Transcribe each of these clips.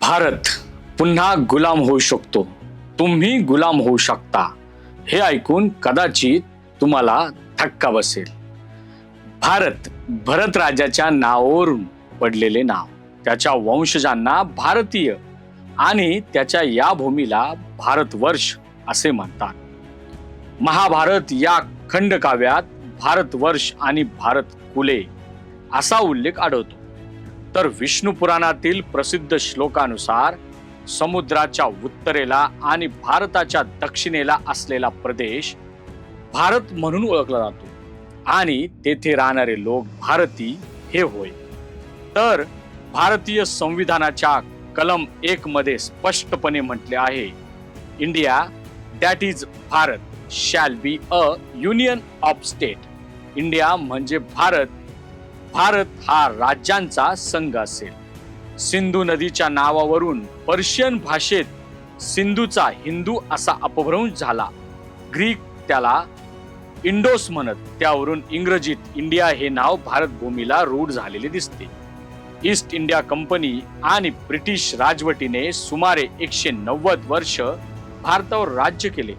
भारत पुन्हा गुलाम होऊ शकतो, तुम्ही गुलाम होऊ शकता, हे ऐकून कदाचित तुम्हाला धक्का बसेल. भारत भरत राजाच्या नावावरून पडलेले नाव, त्याच्या वंशजांना भारतीय आणि त्याच्या या भूमीला भारतवर्ष असे म्हणतात. महाभारत या खंडकाव्यात भारतवर्ष आणि भारत कुले असा उल्लेख आढळतो. तर विष्णू पुराणातील प्रसिद्ध श्लोकानुसार समुद्राच्या उत्तरेला आणि भारताच्या दक्षिणेला असलेला प्रदेश भारत म्हणून ओळखला जातो आणि तेथे राहणारे लोक भारती हे होय. तर भारतीय संविधानाच्या कलम 1 मध्ये स्पष्टपणे म्हटले आहे, India that is Bharat shall be a union of state. India म्हणजे भारत, भारत हा राज्यांचा संघ असेल. सिंधू नदीच्या नावावरून पर्शियन भाषेत सिंधूचा हिंदू असा अपभ्रंश झाला. ग्रीक त्याला इंडोस म्हणत, त्यावरून इंग्रजीत इंडिया हे नाव भारत भूमीला रूढ झालेले दिसते. ईस्ट इंडिया कंपनी आणि ब्रिटिश राजवटीने सुमारे 190 वर्ष भारतावर राज्य केले.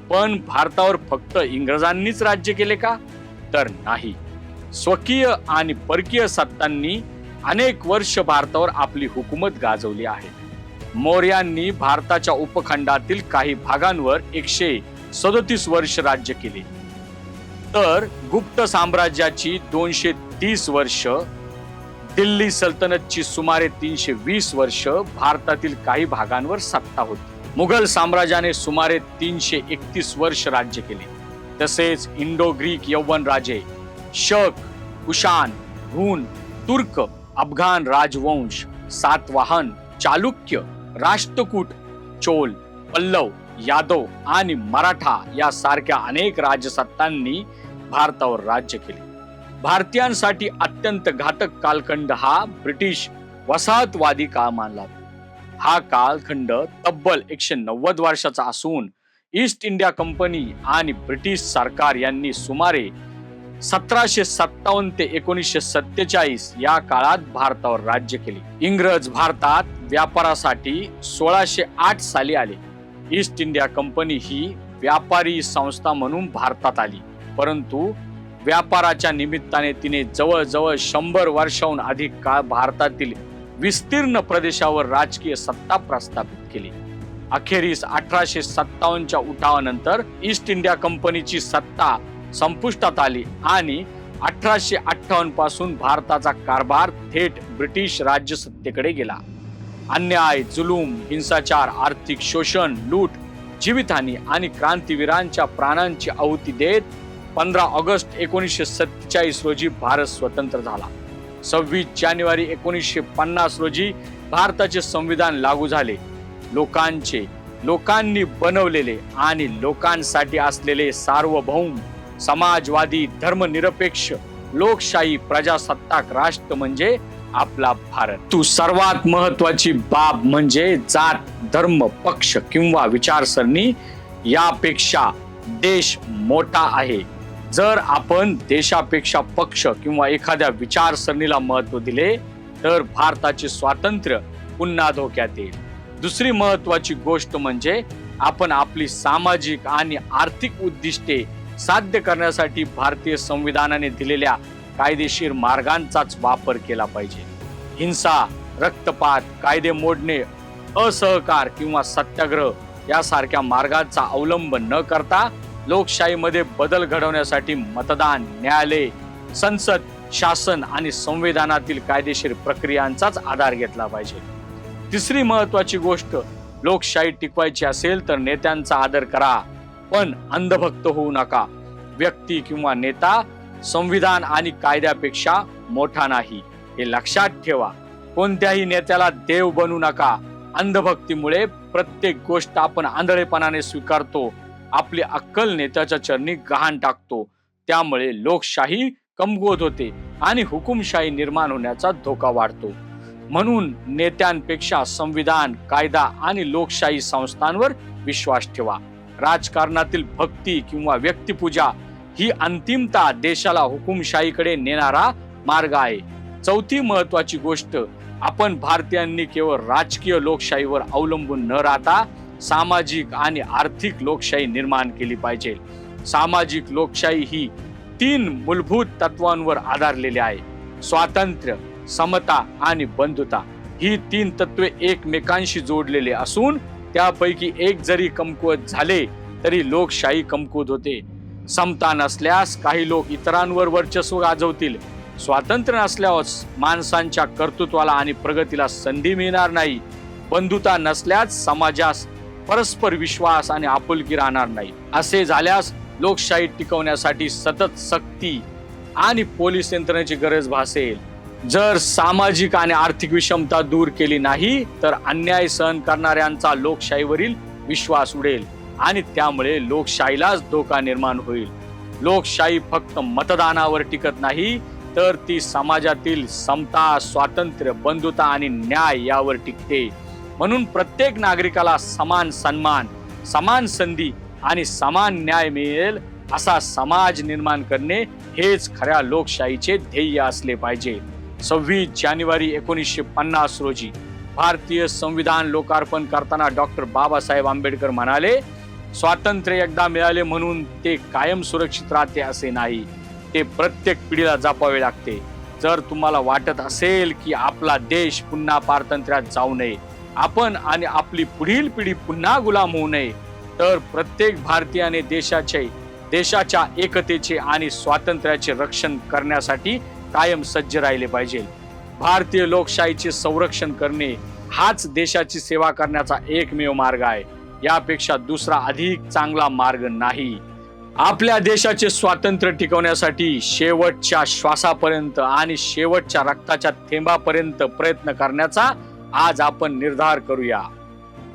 पण भारतावर फक्त इंग्रजांनीच राज्य केले का? तर नाही. स्वकीय आणि परकीय सत्तांनी अनेक वर्ष भारतावर आपली हुकूमत गाजवली आहे. मौर्यांनी भारताच्या उपखंडातील काही भागांवर 137 वर्ष राज्य केले. तर गुप्त साम्राज्याची 230 वर्ष, दिल्ली सल्तनतची सुमारे 320 वर्ष भारतातील काही भागांवर सत्ता होती. मुघल साम्राज्याने सुमारे 331 वर्ष राज्य केले. तसेच इंडो ग्रीक यौवन राजे, शक, कुशाण, हुन, तुर्क, अफगाण राजवंश, सातवाहन, चालुक्य, राष्ट्रकूट, चोल, पल्लव, यादव आणि मराठा यासारख्या अनेक राजसत्तांनी भारतावर राज्य केले. भारतीयांसाठी अत्यंत घातक कालखंड हा ब्रिटिश वसाहतवादी काळ मानला. हा कालखंड तब्बल 190 वर्षाचा असून ईस्ट इंडिया कंपनी आणि ब्रिटिश सरकार यांनी सुमारे 1757 ते 1947 या काळात भारतावर राज्य केले. इंग्रज भारतात व्यापारासाठी 1608 साली आले. ईस्ट इंडिया कंपनी ही व्यापारी संस्था म्हणून भारतात आली, परंतु व्यापाराच्या निमित्ताने तिने जवळजवळ 100 वर्षाहून अधिक काळ भारतातील विस्तीर्ण प्रदेशावर राजकीय सत्ता प्रस्थापित केली. अखेरीस 1857च्या उठावानंतर ईस्ट इंडिया कंपनीची सत्ता संपुष्टात आली आणि 1858 पासून भारताचा कारभार थेट ब्रिटिश राज्यसत्तेकडे गेला. अन्याय, जुलूम, हिंसाचार, आर्थिक शोषण, लूट, जीवितहानी आणि क्रांतीवीरांच्या प्राणांची आहुती देत 15 ऑगस्ट 1947 रोजी भारत स्वतंत्र झाला. 26 जानेवारी 1950 रोजी भारताचे संविधान लागू झाले. लोकांनी बनवलेले आणि लोकांसाठी असलेले सार्वभौम, समाजवादी, धर्मनिरपेक्ष, लोकशाही प्रजासत्ताक राष्ट्र म्हणजे आपला भारत. तू सर्वात महत्वाची बाब म्हणजे जात, धर्म, पक्ष किंवा विचारसरणी यापेक्षा देश मोठा आहे. जर आपण देशापेक्षा पक्ष किंवा एखाद्या विचारसरणीला महत्त्व दिले तर भारताचे स्वातंत्र्य पुन्हा धोक्यात येईल. दुसरी महत्वाची गोष्ट म्हणजे आपण आपली सामाजिक आणि आर्थिक उद्दिष्टे साध्य करण्यासाठी भारतीय संविधानाने दिलेल्या कायदेशीर मार्गांचाच वापर केला पाहिजे. हिंसा, रक्तपात, कायदे मोडणे, असहकार किंवा सत्याग्रह यासारख्या मार्गांचा अवलंब न करता लोकशाहीमध्ये बदल घडवण्यासाठी मतदान, न्यायालय, संसद, शासन आणि संविधानातील कायदेशीर प्रक्रियांचाच आधार घेतला पाहिजे. तिसरी महत्वाची गोष्ट, लोकशाही टिकवायची असेल तर नेत्यांचा आदर करा, पण अंधभक्त होऊ नका. व्यक्ती किंवा नेता संविधान आणि कायद्यापेक्षा मोठा नाही, हे लक्षात ठेवा. कोणत्याही नेत्याला देव बनू नका. अंधभक्तीमुळे प्रत्येक गोष्ट आपण आंधळेपणाने स्वीकारतो, आपली अक्कल नेत्याच्या चरणी गहाण टाकतो. त्यामुळे लोकशाही कमकुवत होते आणि हुकुमशाही निर्माण होण्याचा धोका वाढतो. म्हणून नेत्यांपेक्षा संविधान, कायदा आणि लोकशाही संस्थांवर विश्वास ठेवा. राजकारणातील भक्ती किंवा व्यक्तिपूजा ही अंतिमतः देशाला हुकुमशाहीकडे नेणारा मार्ग आहे. चौथी महत्वाची गोष्ट, आपण भारतीयांनी केवळ राजकीय लोकशाहीवर अवलंबून न राहता सामाजिक आणि आर्थिक लोकशाही निर्माण केली पाहिजे. सामाजिक लोकशाही ही 3 मूलभूत तत्वांवर आधारलेली आहे. स्वातंत्र्य, समता आणि बंधुता ही 3 तत्वे एकमेकांशी जोडलेले असून त्यापैकी एक जरी कमकुवत झाले तरी लोकशाही कमकुवत होते. समता नसल्यास काही लोक इतरांवर वर्चस्व गाजवतील. स्वातंत्र्य नसल्यावर माणसांच्या कर्तृत्वाला आणि प्रगतीला संधी मिळणार नाही. बंधुता नसल्यास समाजास परस्पर विश्वास आणि आपुलकी राहणार नाही. असे झाल्यास लोकशाही टिकवण्यासाठी सतत सक्ती आणि पोलीस यंत्रणेची गरज भासेल. जर सामाजिक आणि आर्थिक विषमता दूर केली नाही तर अन्याय सहन करणाऱ्यांचा लोकशाहीवरील विश्वास उडेल आणि त्यामुळे लोकशाहीलाच धोका निर्माण होईल. लोकशाही फक्त मतदानावर टिकत नाही तर ती समाजातील समता, स्वातंत्र्य, बंधुता आणि न्याय यावर टिकते. म्हणून प्रत्येक नागरिकाला समान सन्मान, समान संधी आणि समान न्याय मिळेल असा समाज निर्माण करणे हेच खऱ्या लोकशाहीचे ध्येय असले पाहिजे. 26 जानेवारी 1950 रोजी भारतीय संविधान लोकार्पण करताना डॉक्टर बाबासाहेब आंबेडकर म्हणाले, स्वातंत्र्य एकदा मिळाले म्हणून ते कायम सुरक्षित राहते असे नाही, ते प्रत्येक पिढीला जपावे लागते. जर तुम्हाला वाटत असेल की आपला देश पुन्हा पारतंत्र्यात जाऊ नये, आपण आणि आपली पुढील पिढी पुन्हा गुलाम होऊ नये, तर प्रत्येक भारतीयाने देशाच्या एकतेचे आणि स्वातंत्र्याचे रक्षण करण्यासाठी कायम सज्ज राहिले पाहिजे. भारतीय लोकशाहीचे संरक्षण करणे हाच देशाची सेवा करण्याचा एकमेव मार्ग आहे. यापेक्षा दुसरा अधिक चांगला मार्ग नाही. आपल्या देशाचे स्वातंत्र्य टिकवण्यासाठी शेवटच्या श्वासापर्यंत आणि शेवटच्या रक्ताच्या थेंबापर्यंत प्रयत्न करण्याचा आज आपण निर्धार करूया.